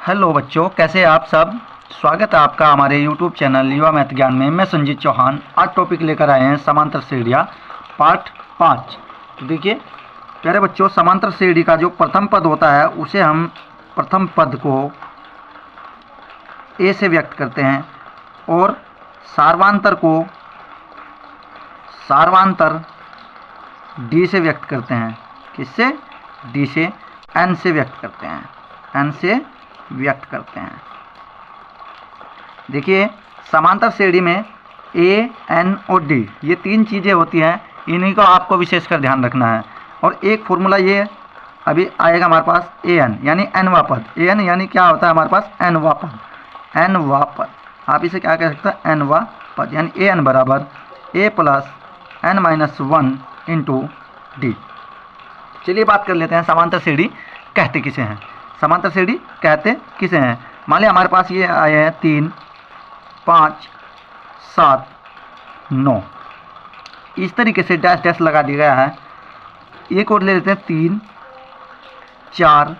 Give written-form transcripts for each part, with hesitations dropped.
Hello बच्चों, कैसे आप सब। स्वागत है आपका हमारे YouTube चैनल युवा मैथ ज्ञान में। मैं संजीत चौहान। आज टॉपिक लेकर आए हैं समांतर श्रेणियाँ पार्ट 5। तो देखिए प्यारे बच्चों, समांतर श्रेणी का जो प्रथम पद होता है उसे हम प्रथम पद को ए से व्यक्त करते हैं और सार्वांतर को सार्वांतर डी से व्यक्त करते हैं। किससे? डी से। एन से व्यक्त करते हैं, एन से व्यक्त करते हैं। देखिए समांतर श्रेणी में ए, एन और डी ये तीन चीज़ें होती हैं, इन्हीं को आपको विशेषकर ध्यान रखना है। और एक फॉर्मूला ये अभी आएगा हमारे पास ए एन यानी एनवा पद। ए एन यानी क्या होता है हमारे पास? एनवा पद। एनवा पद आप इसे क्या कह सकते हैं? एनवा पद यानी ए एन बराबर A plus N minus 1 into D. चलिए बात कर लेते हैं समांतर श्रेणी कहते किसे हैं। समांतर श्रेणी कहते किसे हैं? मान लिया हमारे पास ये आए हैं 3, 5, 7, 9, इस तरीके से डैश डैश लगा दिया गया है। एक और ले लेते हैं 3, 4,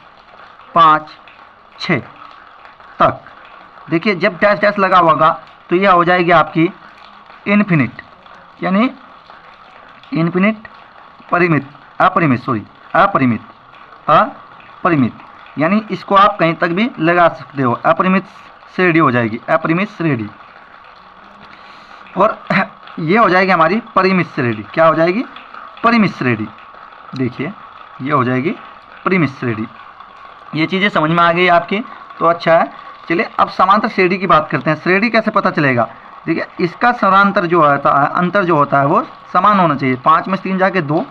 5, 6 तक। देखिए जब डैश डैश लगा होगा तो यह हो जाएगी आपकी इन्फिनिट यानी इन्फिनिट परिमित अपरिमित यानी इसको आप कहीं तक भी लगा सकते हो। अपरिमित श्रेणी हो जाएगी, अपरिमित श्रेणी। और ये हो जाएगी हमारी परिमित श्रेणी। क्या हो जाएगी? परिमित श्रेणी। देखिए ये हो जाएगी परिमित श्रेणी। ये चीज़ें समझ में आ गई आपकी तो अच्छा है। चलिए अब समांतर श्रेणी की बात करते हैं। श्रेणी कैसे पता चलेगा? देखिए इसका समांतर जो होता है, अंतर जो होता है वो समान होना चाहिए। 5 में 3 जाके 2,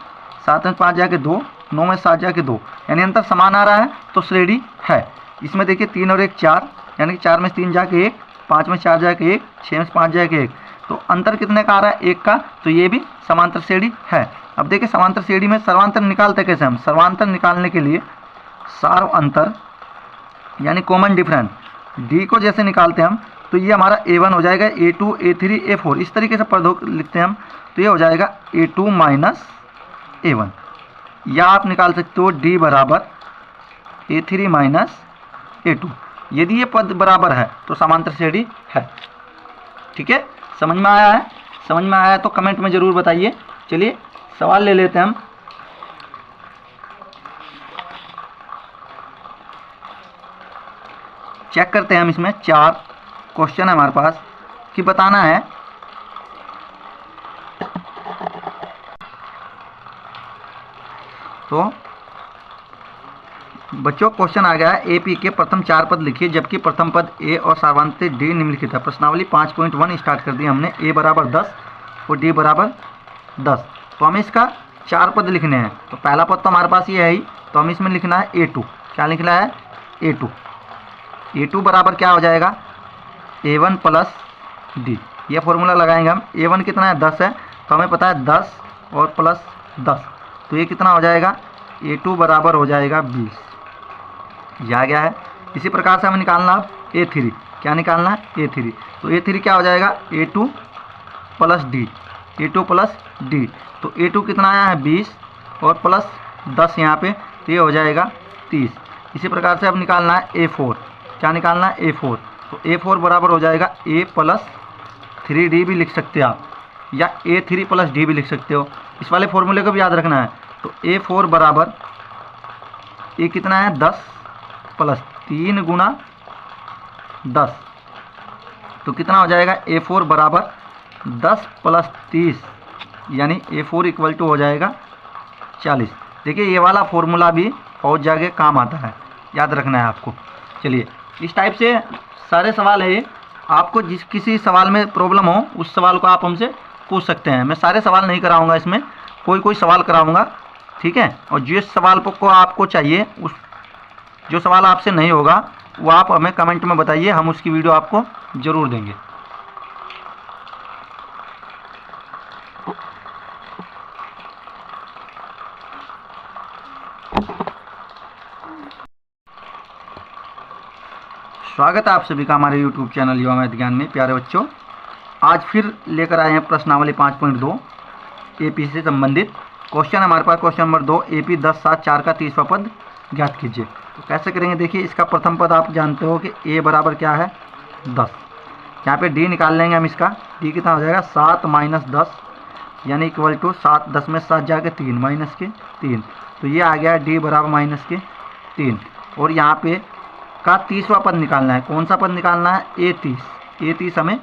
7 में 5 जाके 2, 9 में 7 जाके 2 यानी अंतर समान आ रहा है तो श्रेणी है। इसमें देखिए 3 और 1 4 यानी कि 4 में 3 जाके 1, 5 में 4 जाके 1, 6 में 5 जाके 1, तो अंतर कितने का आ रहा है? 1 का। तो ये भी समांतर श्रेणी है। अब देखिए समांतर श्रेणी में सर्वांतर निकालते कैसे हम? सर्वांतर निकालने के लिए सार्व अंतर यानी कॉमन डिफरेंस डी को जैसे निकालते हैं हम तो ये हमारा A1 हो जाएगा, A2, A3, A4 इस तरीके से पदों लिखते हैं हम तो ये हो जाएगा A2 माइनस A1। या आप निकाल सकते हो D बराबर A3 माइनस A2। यदि ये पद बराबर है तो समांतर श्रेणी है। ठीक है, समझ में आया है? समझ में आया है तो कमेंट में ज़रूर बताइए। चलिए सवाल ले लेते हैं हम। चेक करते हैं हम। इसमें 4 क्वेश्चन है हमारे पास कि बताना है तो बच्चों क्वेश्चन आ गया है एपी के प्रथम 4 पद लिखिए जबकि प्रथम पद ए और सार्वांतर डी निम्नलिखित है। प्रश्नावली 5.1 स्टार्ट कर दी हमने। ए बराबर 10 और डी बराबर 10। तो हमें इसका 4 पद लिखने हैं। तो पहला पद तो हमारे पास ये है ही, तो हमें इसमें लिखना है A2। क्या लिखना है? A2। A2 बराबर क्या हो जाएगा? A1 plus D. ये फॉर्मूला लगाएंगे हम। A1 कितना है? 10 है तो हमें पता है 10 और प्लस 10 तो ये कितना हो जाएगा? A2 बराबर हो जाएगा 20। ये आ गया है। इसी प्रकार से हमें निकालना अब A3। क्या निकालना है? A3। तो A3 क्या हो जाएगा? A2 plus D. A2 plus D तो A2 कितना आया है? 20 और प्लस 10 यहाँ पे तो ये हो जाएगा 30। इसी प्रकार से अब निकालना है A4। क्या निकालना है? A4। तो A4 बराबर हो जाएगा A प्लस 3D भी लिख सकते हैं आप या A3 प्लस डी भी लिख सकते हो। इस वाले फॉर्मूले को भी याद रखना है। तो A4 बराबर ये कितना है? 10 प्लस 3 गुना 10 तो कितना हो जाएगा? A4 बराबर 10 प्लस 30 यानी A4 इक्वल टू हो जाएगा 40। देखिए ये वाला फॉर्मूला भी बहुत जगह काम आता है, याद रखना है आपको। चलिए इस टाइप से सारे सवाल है। आपको जिस किसी सवाल में प्रॉब्लम हो उस सवाल को आप हमसे पूछ सकते हैं। मैं सारे सवाल नहीं कराऊंगा, इसमें कोई सवाल कराऊंगा। ठीक है, और जिस सवाल को आपको चाहिए उस जो सवाल आपसे नहीं होगा वो आप हमें कमेंट में बताइए, हम उसकी वीडियो आपको ज़रूर देंगे। स्वागत है आप सभी का हमारे YouTube चैनल युवा मैथ ज्ञान में। प्यारे बच्चों, आज फिर लेकर आए हैं प्रश्नावली 5.2 AP से संबंधित क्वेश्चन। हमारे पास क्वेश्चन नंबर 2 AP 10, 7, 4 का 30वां पद ज्ञात कीजिए। तो कैसे करेंगे, देखिए इसका प्रथम पद आप जानते हो कि a बराबर क्या है 10। यहाँ पे d निकाल लेंगे हम इसका, d कितना हो जाएगा 7 माइनस 10 यानी इक्वल टू 7, 10 में 7 जाके 3 माइनस के 3, तो ये आ गया d बराबर माइनस के 3। और यहाँ पे का 30वां पद निकालना है, कौन सा पद निकालना है, a30 हमें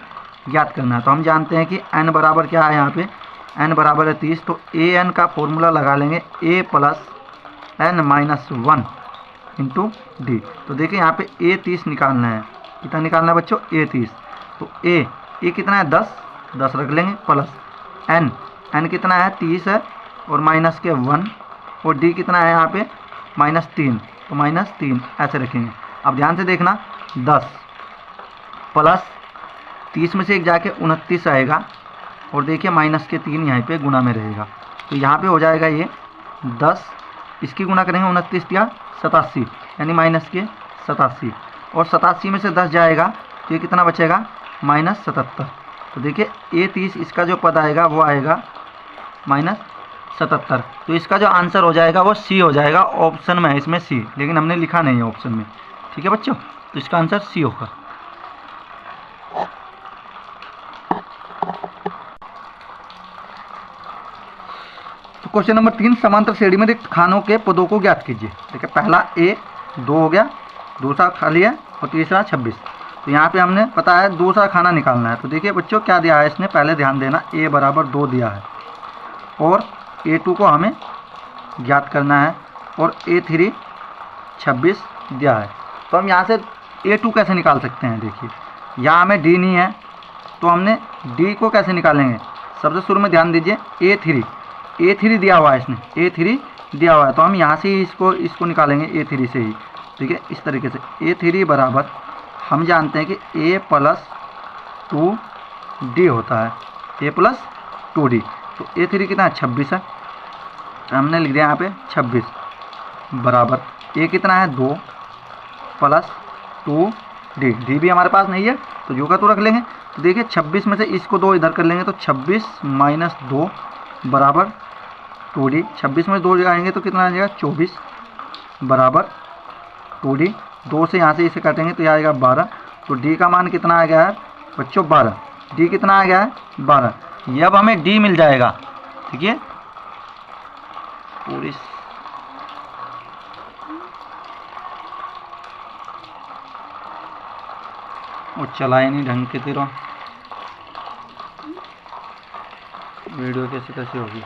ज्ञात करना है। तो हम जानते हैं कि n बराबर क्या है, यहाँ पे n बराबर है 30, तो an का फॉर्मूला लगा लेंगे a plus n minus 1 into D. तो देखिए यहाँ पे a30 निकालना है, कितना निकालना है बच्चों, a30। तो a कितना है 10 रख लेंगे, प्लस n कितना है 30 है और माइनस के 1, और d कितना है यहाँ पे -3, तो -3 ऐसे रखेंगे। अब ध्यान से देखना, 10 प्लस 30 में से एक जाके 29 आएगा, और देखिए माइनस के 3 यहाँ पे गुना में रहेगा, तो यहाँ पे हो जाएगा ये 10, इसकी गुना करेंगे 29 या 87 यानी माइनस के 87, और 87 में से 10 जाएगा तो ये कितना बचेगा -77। तो देखिए a30 इसका जो पद आएगा वो आएगा -77। तो इसका जो आंसर हो जाएगा वो सी हो जाएगा, ऑप्शन में है इसमें सी, लेकिन हमने लिखा नहीं है ऑप्शन में, ठीक है बच्चों, तो इसका आंसर सी होगा। तो क्वेश्चन नंबर 3, समांतर श्रेणी में रिक्त खानों के पदों को ज्ञात कीजिए। देखिए पहला a 2 हो गया, दूसरा खाली है, और तीसरा 26। तो यहाँ पे हमने पता है दूसरा खाना निकालना है। तो देखिए बच्चों क्या दिया है इसने, पहले ध्यान देना, a बराबर 2 दिया है और a2 को हमें ज्ञात करना है, और a3 26 दिया है। तो हम यहाँ से a2 कैसे निकाल सकते हैं, देखिए यहाँ हमें d नहीं है, तो हमने d को कैसे निकालेंगे, सबसे शुरू में ध्यान दीजिए a3 दिया हुआ है इसने, a3 दिया हुआ है, तो हम यहाँ से ही इसको निकालेंगे a3 से ही, ठीक है, इस तरीके से। a3 बराबर हम जानते हैं कि a प्लस 2d होता है, a प्लस 2d। तो a3 कितना है 26 है, तो हमने लिख दिया यहाँ पे 26 बराबर a कितना है 2 प्लस 2d, d भी हमारे पास नहीं है तो जो का तो रख लेंगे। तो देखिए 26 में से इसको 2 इधर कर लेंगे, तो 26 माइनस 2 बराबर 2d। 26 में 2 लगाएंगे तो कितना आ जाएगा 24 बराबर 2d। 2 से यहाँ से इसे काटेंगे तो यह आएगा 12। तो d का मान कितना आ गया है बच्चों 12, d कितना आ गया है 12। ये अब हमें d मिल जाएगा, ठीक है। पूरी वो चलाए नहीं ढंग के, तेरा वीडियो कैसे होगी।